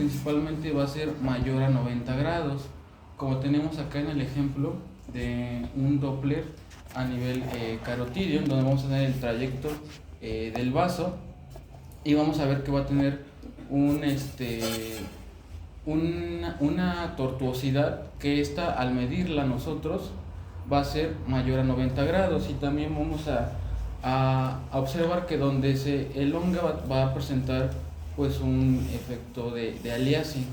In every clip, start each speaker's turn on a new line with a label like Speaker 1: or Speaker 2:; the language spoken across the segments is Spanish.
Speaker 1: principalmente va a ser mayor a 90 grados, como tenemos acá en el ejemplo de un Doppler a nivel carotidio, en donde vamos a tener el trayecto del vaso y vamos a ver que va a tener una tortuosidad que esta, al medirla nosotros, va a ser mayor a 90 grados. Y también vamos a observar que donde se elonga va a presentar pues un efecto de aliasing.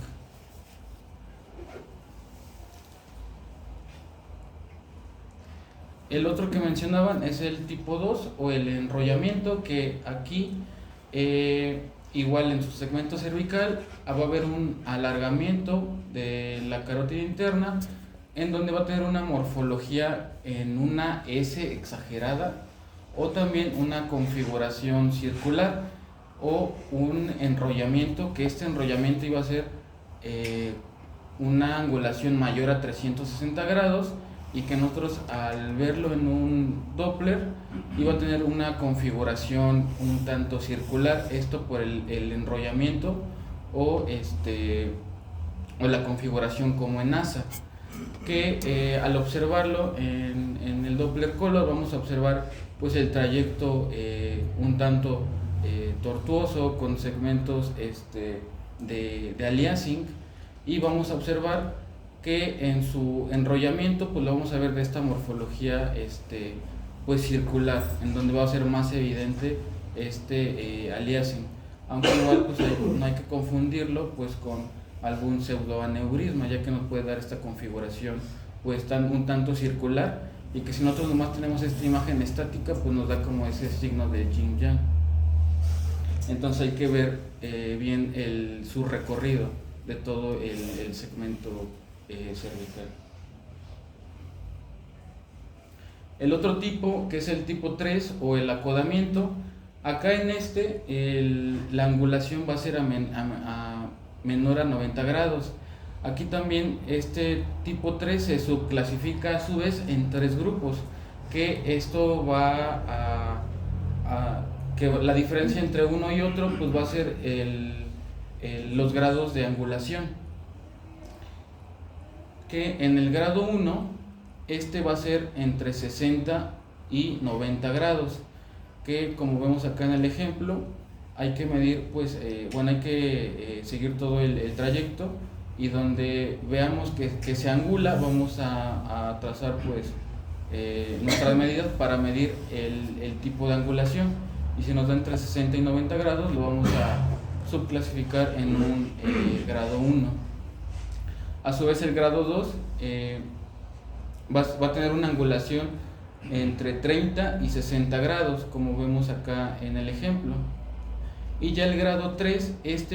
Speaker 1: El otro que mencionaban es el tipo 2 o el enrollamiento, que aquí igual en su segmento cervical va a haber un alargamiento de la carótida interna, en donde va a tener una morfología en una S exagerada o también una configuración circular o un enrollamiento, que este enrollamiento iba a ser una angulación mayor a 360 grados y que nosotros al verlo en un Doppler iba a tener una configuración un tanto circular, esto por el enrollamiento o la configuración como en NASA, que al observarlo en el Doppler Color vamos a observar pues el trayecto un tanto tortuoso con segmentos de aliasing, y vamos a observar que en su enrollamiento pues lo vamos a ver de esta morfología pues circular, en donde va a ser más evidente aliasing, aunque igual pues no hay que confundirlo pues con algún pseudoaneurisma, ya que nos puede dar esta configuración pues un tanto circular, y que si nosotros nomás tenemos esta imagen estática pues nos da como ese signo de yin yang. Entonces hay que ver bien su recorrido de todo el segmento cervical. El otro tipo, que es el tipo 3 o el acodamiento, acá en la angulación va a ser menor a 90 grados. Aquí también este tipo 3 se subclasifica a su vez en 3 grupos, que esto va que la diferencia entre uno y otro pues va a ser los grados de angulación, que en el grado 1 va a ser entre 60 y 90 grados, que como vemos acá en el ejemplo hay que medir pues hay que seguir todo el trayecto, y donde veamos que se angula vamos a trazar pues nuestras medidas para medir el tipo de angulación, y si nos da entre 60 y 90 grados lo vamos a subclasificar en un grado 1. A su vez el grado 2 va a tener una angulación entre 30 y 60 grados, como vemos acá en el ejemplo. Y ya el grado 3,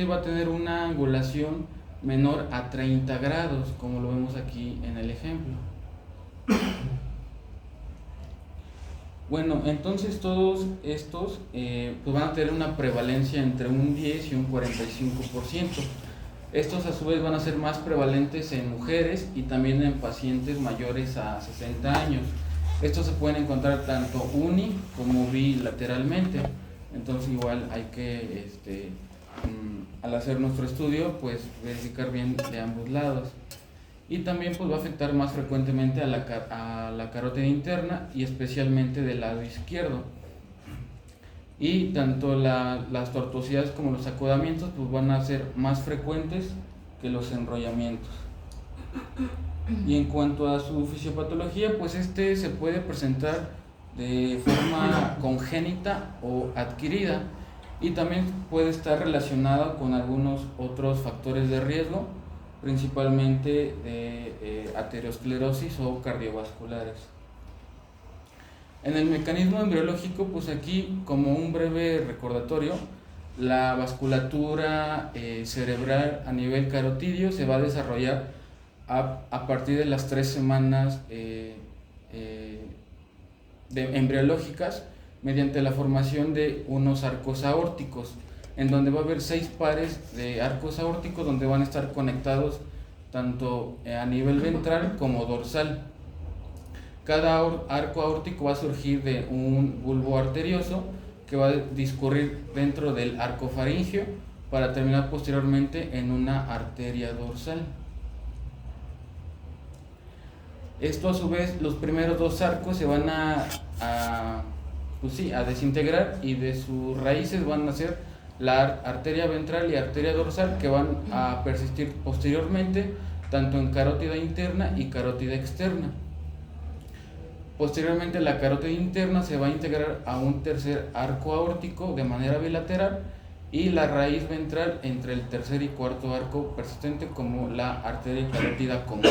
Speaker 1: va a tener una angulación menor a 30 grados, como lo vemos aquí en el ejemplo. Bueno, entonces todos estos pues van a tener una prevalencia entre un 10 y un 45%. Estos a su vez van a ser más prevalentes en mujeres y también en pacientes mayores a 60 años. Estos se pueden encontrar tanto uni como bilateralmente. Entonces igual hay que, al hacer nuestro estudio, pues verificar bien de ambos lados. Y también pues va a afectar más frecuentemente a la carótida interna y especialmente del lado izquierdo. Y tanto las tortuosidades como los acodamientos pues van a ser más frecuentes que los enrollamientos. Y en cuanto a su fisiopatología, pues se puede presentar de forma congénita o adquirida, y también puede estar relacionado con algunos otros factores de riesgo, principalmente de aterosclerosis o cardiovasculares. En el mecanismo embriológico, pues aquí como un breve recordatorio, la vasculatura cerebral a nivel carotidio se va a desarrollar a partir de las 3 semanas embriológicas, mediante la formación de unos arcos aórticos, en donde va a haber 6 pares de arcos aórticos donde van a estar conectados tanto a nivel ventral como dorsal. Cada arco aórtico va a surgir de un bulbo arterioso que va a discurrir dentro del arco faríngeo para terminar posteriormente en una arteria dorsal. Esto a su vez, los primeros dos arcos se van a desintegrar, y de sus raíces van a ser la arteria ventral y arteria dorsal, que van a persistir posteriormente tanto en carótida interna y carótida externa. Posteriormente la carótida interna se va a integrar a un tercer arco aórtico de manera bilateral, y la raíz ventral entre el tercer y cuarto arco persistente como la arteria carótida común.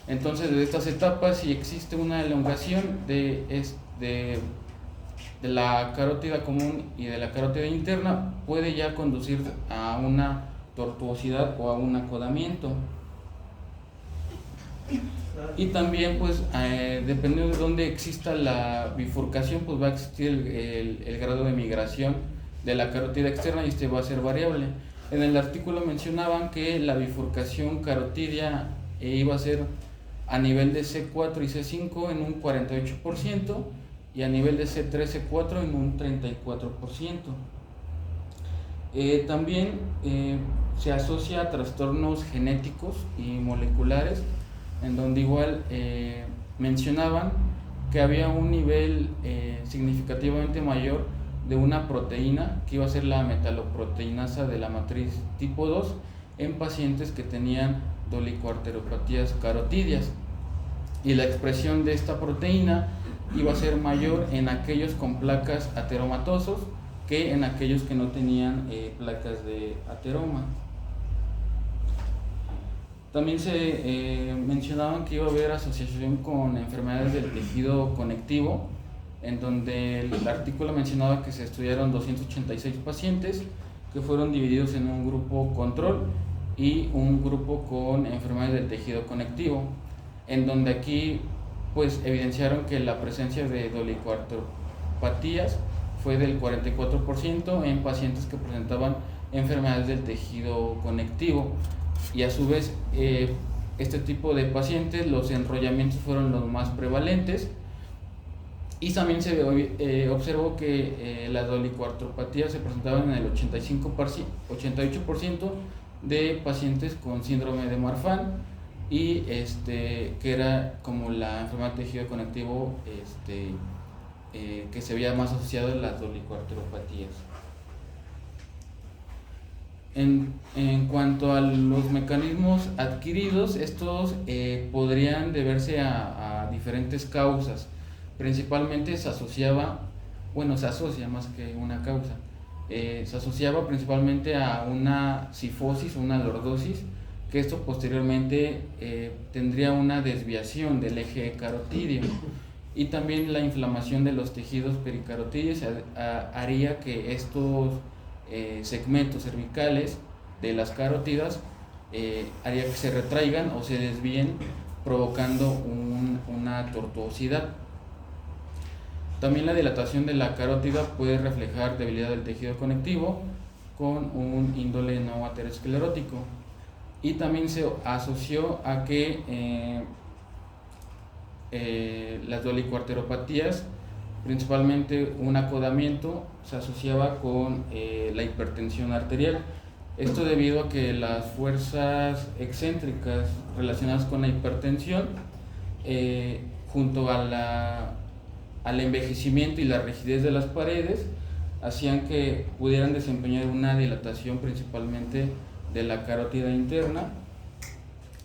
Speaker 1: Entonces, de estas etapas, si existe una elongación de la carótida común y de la carótida interna, puede ya conducir a una tortuosidad o a un acodamiento. Y también, pues, dependiendo de dónde exista la bifurcación, pues va a existir el grado de migración de la carótida externa, y este va a ser variable. En el artículo mencionaban que la bifurcación carotidia iba a ser a nivel de C4 y C5 en un 48%, y a nivel de C3, C4 en un 34%. También se asocia a trastornos genéticos y moleculares, en donde igual mencionaban que había un nivel significativamente mayor de una proteína que iba a ser la metaloproteinasa de la matriz tipo 2 en pacientes que tenían dolicoarteropatías carotidias, y la expresión de esta proteína iba a ser mayor en aquellos con placas ateromatosos que en aquellos que no tenían placas de ateroma. También se mencionaban que iba a haber asociación con enfermedades del tejido conectivo, en donde el artículo mencionaba que se estudiaron 286 pacientes que fueron divididos en un grupo control y un grupo con enfermedades del tejido conectivo, en donde aquí pues evidenciaron que la presencia de dolicoarteropatías fue del 44% en pacientes que presentaban enfermedades del tejido conectivo, y a su vez este tipo de pacientes los enrollamientos fueron los más prevalentes, y también se observó que las dolicoarteropatías se presentaban en el 88% de pacientes con síndrome de Marfan, y que era como la enfermedad de tejido conectivo que se veía más asociado a las dolicoarteropatías. En cuanto a los mecanismos adquiridos, estos podrían deberse a diferentes causas. Principalmente se asocia más que una causa, se asociaba principalmente a una cifosis, una lordosis, que esto posteriormente tendría una desviación del eje carotídeo, y también la inflamación de los tejidos pericarotídeos haría que estos segmentos cervicales de las carótidas haría que se retraigan o se desvíen, provocando una tortuosidad. También la dilatación de la carótida puede reflejar debilidad del tejido conectivo con un índole no aterosclerótico, y también se asoció a que las dolicoarteropatías, principalmente un acodamiento, se asociaba con la hipertensión arterial. Esto debido a que las fuerzas excéntricas relacionadas con la hipertensión, junto al envejecimiento y la rigidez de las paredes, hacían que pudieran desempeñar una dilatación principalmente de la carótida interna,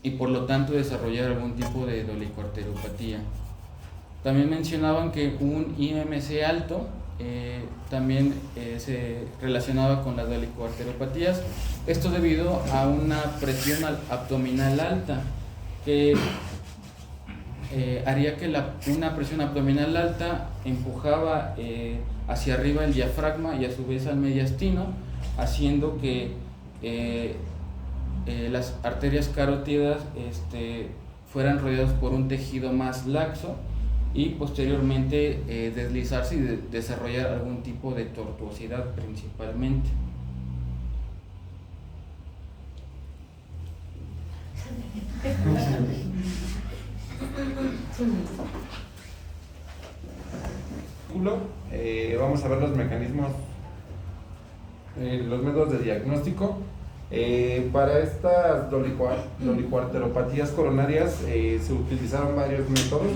Speaker 1: y por lo tanto desarrollar algún tipo de dolicoarteropatía. También mencionaban que un IMC alto también se relacionaba con las dolicoarteropatías, esto debido a una presión abdominal alta, que haría que una presión abdominal alta empujaba hacia arriba el diafragma y a su vez al mediastino, haciendo que las arterias carótidas fueran rodeadas por un tejido más laxo, y posteriormente deslizarse y desarrollar algún tipo de tortuosidad principalmente.
Speaker 2: Vamos a ver los mecanismos los métodos de diagnóstico. Para estas dolicuarteropatías coronarias se utilizaron varios métodos.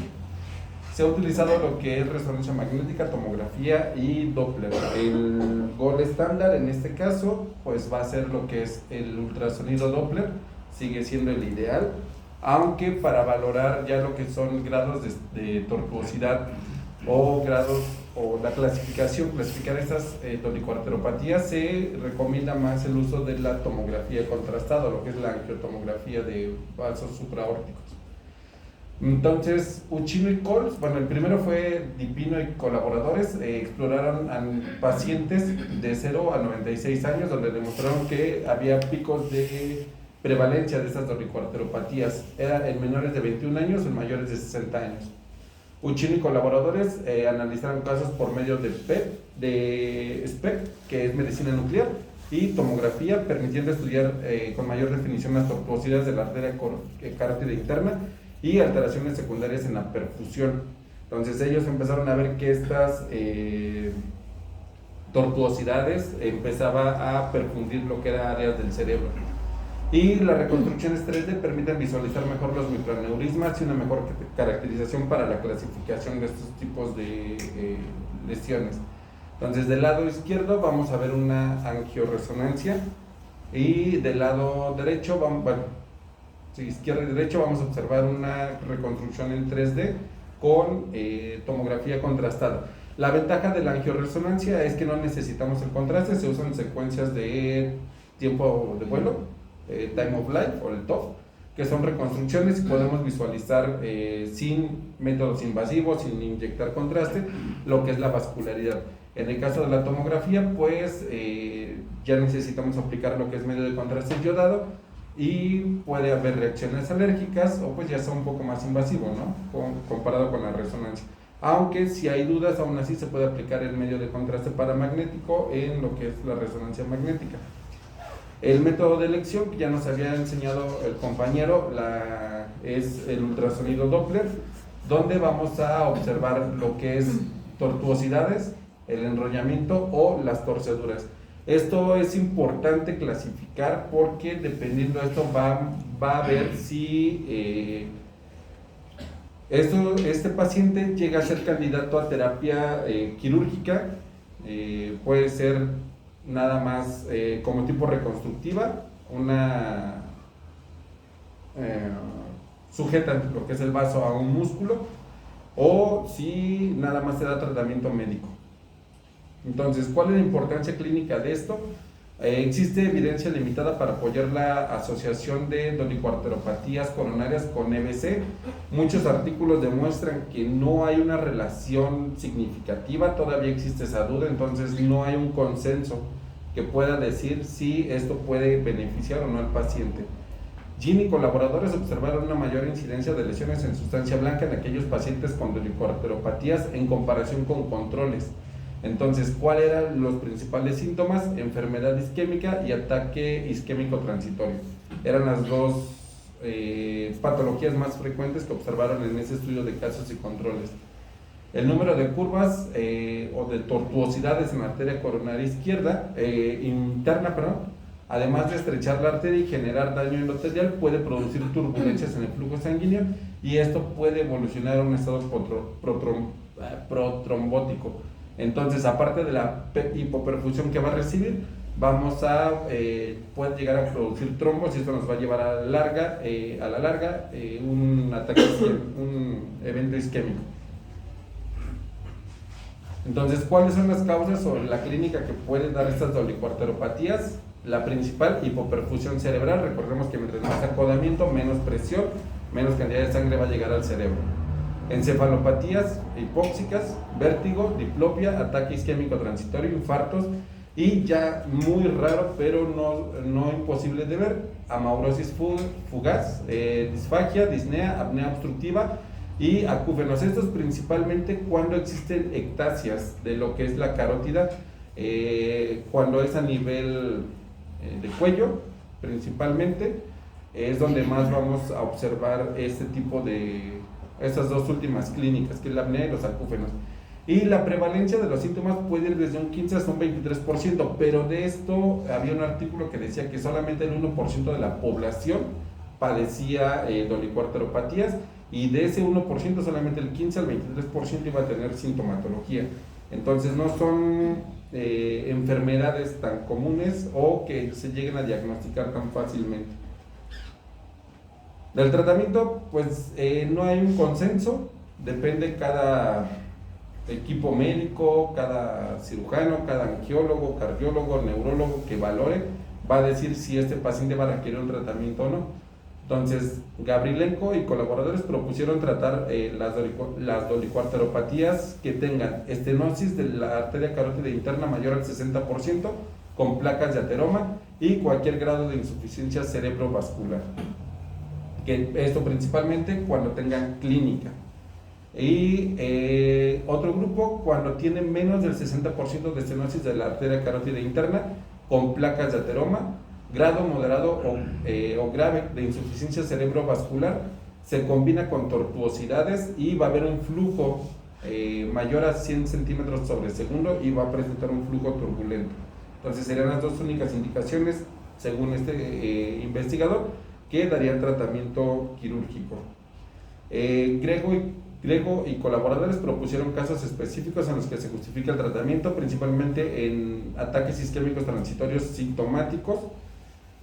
Speaker 2: Se ha utilizado lo que es resonancia magnética, tomografía y Doppler. El gol estándar en este caso pues va a ser lo que es el ultrasonido Doppler, sigue siendo el ideal, aunque para valorar ya lo que son grados de tortuosidad o grados o la clasificar estas dolicuarteropatías, se recomienda más el uso de la tomografía contrastada, lo que es la angiotomografía de vasos supraórticos. Entonces, Uccino y Coles, bueno, el primero fue Dipino y colaboradores, exploraron a pacientes de 0 a 96 años, donde demostraron que había picos de prevalencia de estas dolicuarteropatías, era en menores de 21 años o en mayores de 60 años. Uccino y colaboradores analizaron casos por medio de SPECT, que es medicina nuclear, y tomografía, permitiendo estudiar con mayor definición las tortuosidades de la arteria carótida interna y alteraciones secundarias en la perfusión. Entonces ellos empezaron a ver que estas tortuosidades empezaba a perfundir lo que era áreas del cerebro. Y las reconstrucciones 3D permiten visualizar mejor los microaneurismas y una mejor caracterización para la clasificación de estos tipos de lesiones. Entonces del lado izquierdo vamos a ver una angioresonancia y del lado derecho izquierdo y derecho vamos a observar una reconstrucción en 3D con tomografía contrastada. La ventaja de la angioresonancia es que no necesitamos el contraste, se usan secuencias de tiempo de vuelo, time of life o el TOF, que son reconstrucciones y podemos visualizar sin métodos invasivos, sin inyectar contraste, lo que es la vascularidad. En el caso de la tomografía, pues ya necesitamos aplicar lo que es medio de contraste iodado, y puede haber reacciones alérgicas o pues ya sea un poco más invasivo, ¿no? Comparado con la resonancia. Aunque si hay dudas, aún así se puede aplicar el medio de contraste paramagnético en lo que es la resonancia magnética. El método de elección que ya nos había enseñado el compañero es el ultrasonido Doppler, donde vamos a observar lo que es tortuosidades, el enrollamiento o las torceduras. Esto es importante clasificar porque dependiendo de esto va a ver si este paciente llega a ser candidato a terapia quirúrgica, puede ser nada más como tipo reconstructiva, una sujeta lo que es el vaso a un músculo, o si nada más se da tratamiento médico. Entonces, ¿cuál es la importancia clínica de esto? Existe evidencia limitada para apoyar la asociación de dolicuarteropatías coronarias con EBC. Muchos artículos demuestran que no hay una relación significativa, todavía existe esa duda, entonces no hay un consenso que pueda decir si esto puede beneficiar o no al paciente. Gin y colaboradores observaron una mayor incidencia de lesiones en sustancia blanca en aquellos pacientes con dolicuarteropatías en comparación con controles. Entonces, ¿cuáles eran los principales síntomas? Enfermedad isquémica y ataque isquémico transitorio. Eran las dos patologías más frecuentes que observaron en ese estudio de casos y controles. El número de curvas o de tortuosidades en la arteria coronaria izquierda, interna, además de estrechar la arteria y generar daño endotelial, puede producir turbulencias en el flujo sanguíneo y esto puede evolucionar a un estado protrombótico. Entonces, aparte de la hipoperfusión que va a recibir, puede llegar a producir trombos y esto nos va a llevar a la larga un ataque, un evento isquémico. Entonces, ¿cuáles son las causas o la clínica que pueden dar estas dolicuarteropatías? La principal, hipoperfusión cerebral. Recordemos que mientras más acodamiento, menos presión, menos cantidad de sangre va a llegar al cerebro. Encefalopatías hipóxicas, vértigo, diplopia, ataque isquémico transitorio, infartos y ya muy raro, pero no imposible de ver, amaurosis fugaz, disfagia, disnea, apnea obstructiva y acúfenos. Estos principalmente cuando existen ectasias de lo que es la carótida, cuando es a nivel de cuello principalmente, es donde más vamos a observar este tipo de estas dos últimas clínicas, que es la apnea y los acúfenos. Y la prevalencia de los síntomas puede ir desde un 15 hasta un 23%, pero de esto había un artículo que decía que solamente el 1% de la población padecía dolicuarteropatías, y de ese 1% solamente el 15 al 23% iba a tener sintomatología. Entonces no son enfermedades tan comunes o que se lleguen a diagnosticar tan fácilmente. Del tratamiento, pues no hay un consenso, depende cada equipo médico, cada cirujano, cada angiólogo, cardiólogo, neurólogo que valore, va a decir si este paciente va a requerir un tratamiento o no. Entonces, Gavrilenko y colaboradores propusieron tratar las dolicuarteropatías que tengan estenosis de la arteria carótida interna mayor al 60%, con placas de ateroma y cualquier grado de insuficiencia cerebrovascular. Que esto principalmente cuando tengan clínica. Y otro grupo cuando tienen menos del 60% de estenosis de la arteria carótida interna con placas de ateroma, grado moderado o grave de insuficiencia cerebrovascular, se combina con tortuosidades y va a haber un flujo mayor a 100 centímetros sobre segundo y va a presentar un flujo turbulento. Entonces serían las dos únicas indicaciones, según este investigador, que darían tratamiento quirúrgico. Grego y colaboradores propusieron casos específicos en los que se justifica el tratamiento, principalmente en ataques isquémicos transitorios sintomáticos,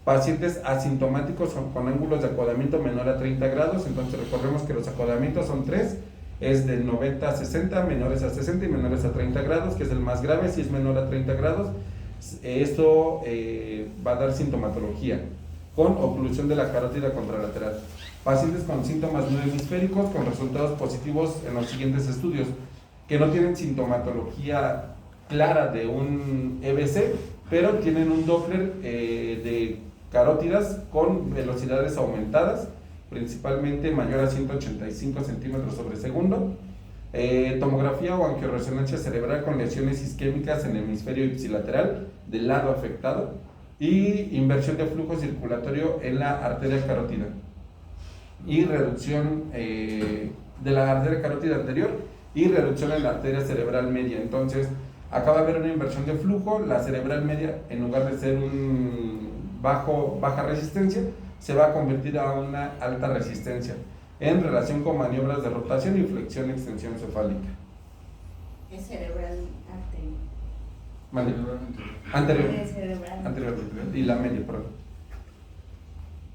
Speaker 2: pacientes asintomáticos con ángulos de acodamiento menor a 30 grados. Entonces recordemos que los acodamientos son 3, es del 90 a 60, menores a 60 y menores a 30 grados, que es el más grave. Si es menor a 30 grados, esto va a dar sintomatología con oclusión de la carótida contralateral. Pacientes con síntomas no hemisféricos con resultados positivos en los siguientes estudios, que no tienen sintomatología clara de un EBC, pero tienen un Doppler de carótidas con velocidades aumentadas, principalmente mayor a 185 centímetros sobre segundo, tomografía o angioresonancia cerebral con lesiones isquémicas en el hemisferio ipsilateral del lado afectado y inversión de flujo circulatorio en la arteria carótida y reducción de la arteria carótida anterior y reducción en la arteria cerebral media. Entonces acaba de haber una inversión de flujo, la cerebral media, en lugar de ser un baja resistencia, se va a convertir a una alta resistencia en relación con maniobras de rotación y flexión y extensión cefálica.
Speaker 3: Es cerebral
Speaker 2: Anterior.
Speaker 3: anterior.
Speaker 2: Y la media, perdón.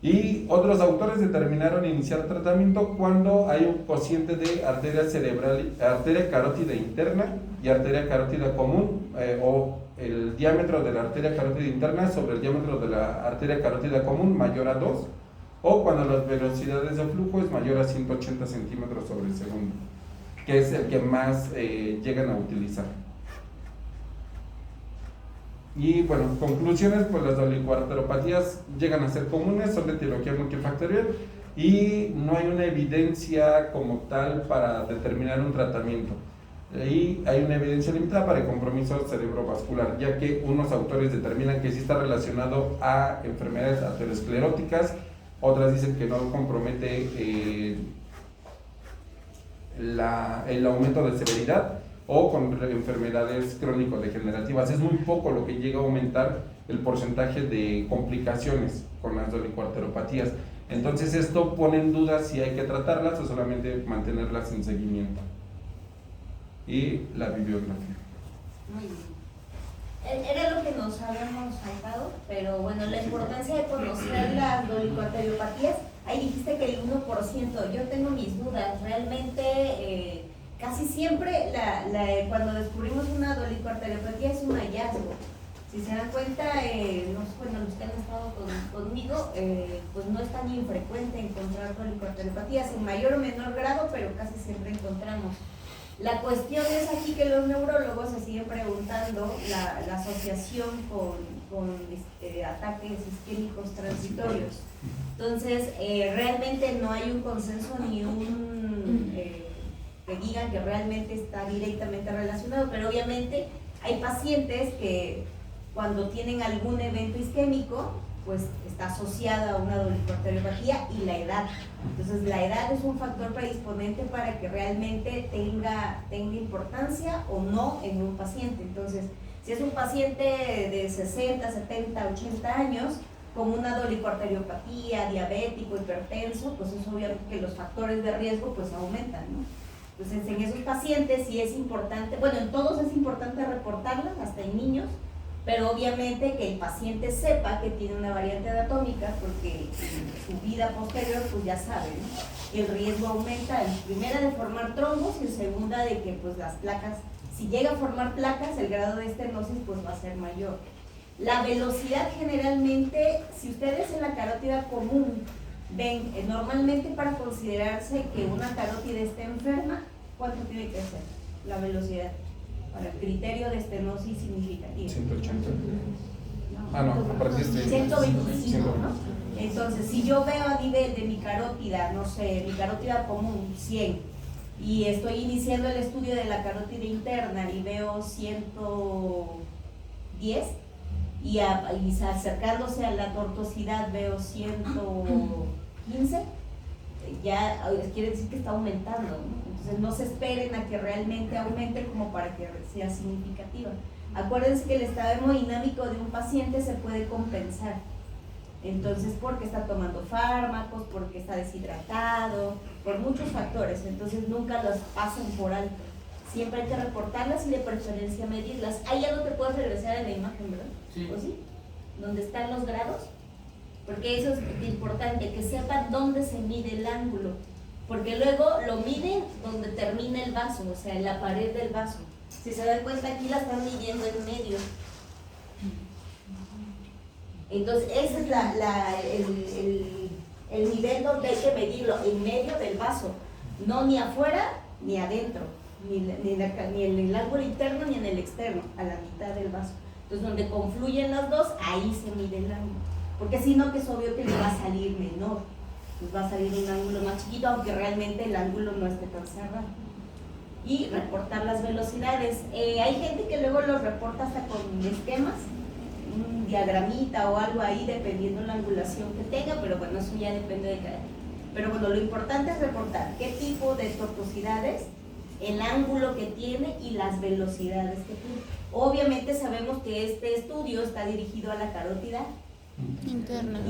Speaker 2: Y otros autores determinaron iniciar tratamiento cuando hay un cociente de arteria carótida interna y arteria carótida común, o el diámetro de la arteria carótida interna sobre el diámetro de la arteria carótida común mayor a 2, o cuando las velocidades de flujo es mayor a 180 centímetros sobre segundo, que es el que más llegan a utilizar. Y bueno, conclusiones, pues las dolicuarteropatías llegan a ser comunes, son de etiología multifactorial y no hay una evidencia como tal para determinar un tratamiento. Y hay una evidencia limitada para el compromiso cerebrovascular, ya que unos autores determinan que sí está relacionado a enfermedades ateroscleróticas, otras dicen que no compromete el aumento de severidad o con enfermedades crónico-degenerativas. Es muy poco lo que llega a aumentar el porcentaje de complicaciones con las dolicuarteropatías. Entonces esto pone en duda si hay que tratarlas o solamente mantenerlas en seguimiento. Y la bibliografía.
Speaker 3: Muy bien. Era lo que nos habíamos saltado, pero bueno, la importancia de conocer las dolicuarteriopatías, ahí dijiste que el 1%, yo tengo mis dudas, realmente casi siempre cuando descubrimos una dolicuarteriopatía es un hallazgo. Si se dan cuenta, los que han estado conmigo, pues no es tan infrecuente encontrar dolicuarteriopatías, en mayor o menor grado, pero casi siempre encontramos. La cuestión es aquí que los neurólogos se siguen preguntando la asociación con ataques isquémicos transitorios. Entonces, realmente no hay un consenso ni que digan que realmente está directamente relacionado, pero obviamente hay pacientes que cuando tienen algún evento isquémico, pues está asociada a una dolicoarteriopatía y la edad. Entonces la edad es un factor predisponente para que realmente tenga importancia o no en un paciente. Entonces, si es un paciente de 60, 70, 80 años, con una dolicoarteriopatía, diabético, hipertenso, pues es obvio que los factores de riesgo pues aumentan, ¿no? Entonces en esos pacientes sí es importante, bueno, en todos es importante reportarlas, hasta en niños, pero obviamente que el paciente sepa que tiene una variante anatómica, porque en su vida posterior pues ya sabe, ¿no? El riesgo aumenta, en primera de formar trombos y en segunda de que pues las placas, si llega a formar placas, el grado de estenosis pues va a ser mayor. La velocidad generalmente, si ustedes en la carótida común ven, normalmente para considerarse que una carótida esté enferma, ¿cuánto tiene que ser la velocidad? Para el criterio de estenosis significativa.
Speaker 2: 180. Ah, no, a partir de
Speaker 3: 125, ¿no? Entonces, si yo veo a nivel de mi carótida, no sé, mi carótida común, 100, y estoy iniciando el estudio de la carótida interna y veo 110, y acercándose a la tortuosidad veo 115, ya quiere decir que está aumentando, ¿no? Entonces no se esperen a que realmente aumente como para que sea significativa. Acuérdense que el estado hemodinámico de un paciente se puede compensar. Entonces, porque está tomando fármacos, porque está deshidratado, por muchos factores. Entonces nunca los pasen por alto. Siempre hay que reportarlas y de preferencia medirlas. Ahí ya no te puedes regresar a la imagen, ¿verdad?
Speaker 1: Sí.
Speaker 3: ¿O sí? ¿Dónde están los grados? Porque eso es importante, que sepan dónde se mide el ángulo. Porque luego lo miden donde termina el vaso, o sea, en la pared del vaso. Si se dan cuenta, aquí la están midiendo en medio. Entonces, ese es el nivel donde hay que medirlo, en medio del vaso. No ni afuera ni adentro, ni en el ángulo interno ni en el externo, a la mitad del vaso. Entonces, donde confluyen las dos, ahí se mide el ángulo. Porque si no, que es obvio que le va a salir menor. Pues va a salir un ángulo más chiquito, aunque realmente el ángulo no esté tan cerrado. Y reportar las velocidades. Hay gente que luego los reporta hasta con esquemas, un diagramita o algo ahí, dependiendo la angulación que tenga, pero bueno, eso ya depende de cada quien. Pero bueno, lo importante es reportar qué tipo de tortuosidades, el ángulo que tiene y las velocidades que tiene. Obviamente sabemos que este estudio está dirigido a la carótida internas.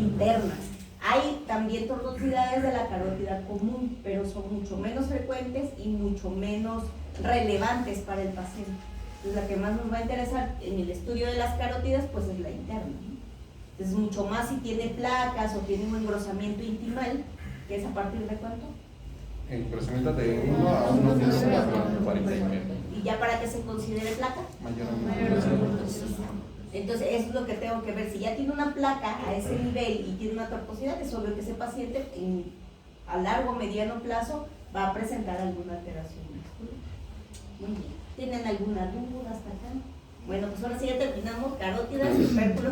Speaker 3: Hay también tortuosidades de la carótida común, pero son mucho menos frecuentes y mucho menos relevantes para el paciente. Entonces, la que más nos va a interesar en el estudio de las carótidas, pues es la interna, ¿no? Entonces, mucho más si tiene placas o tiene un engrosamiento intimal, que es a partir de ¿cuánto?
Speaker 2: Engrosamiento de 1 a 1,40.
Speaker 3: ¿Y ya para que se considere placa?
Speaker 2: Mayor.
Speaker 3: Entonces, eso es lo que tengo que ver. Si ya tiene una placa a ese nivel y tiene una tortuosidad, es obvio que ese paciente a largo o mediano plazo va a presentar alguna alteración. Muy bien. ¿Tienen alguna duda hasta acá? Bueno, pues ahora sí ya terminamos carótidas y pérculo.